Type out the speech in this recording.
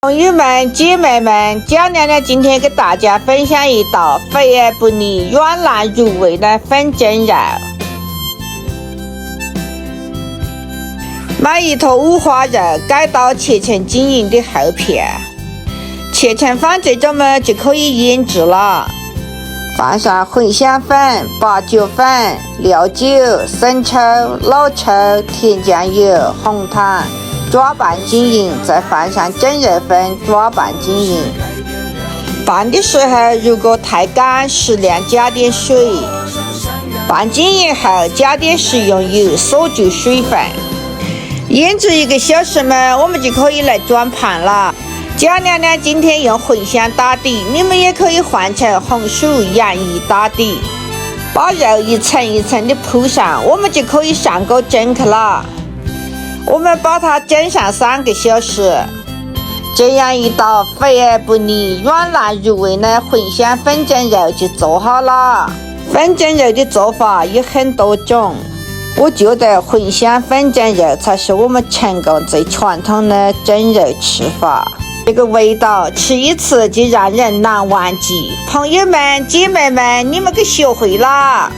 朋友们、姐妹们，蒋娘娘今天给大家分享一道肥而不腻、软烂入味的粉蒸肉。买一坨五花肉，改刀切成晶莹的厚片，切成粉这种么就可以腌制了。放上茴香粉、八角粉、料酒、生抽、老抽、甜酱油、红糖。抓拌均匀，再放上蒸肉粉，抓拌均匀。拌的时候，如果太干，适量加点水。拌均匀后，加点食用油，锁住水分。腌制1个小时嘛，我们就可以来转盘了。蒋娘娘今天用茴香打底，你们也可以换成红薯、洋芋打底，把肉一层一层的铺上，我们就可以上锅蒸去了。我们把它蒸上3个小时，这样一道肥而不腻、软烂入味的茴香粉蒸肉就做好了。粉蒸肉的做法有很多种，我觉得茴香粉蒸肉才是我们成功最传统的蒸肉吃法，这个味道吃一次就让人难忘记。朋友们、姐妹们，你们给学会了。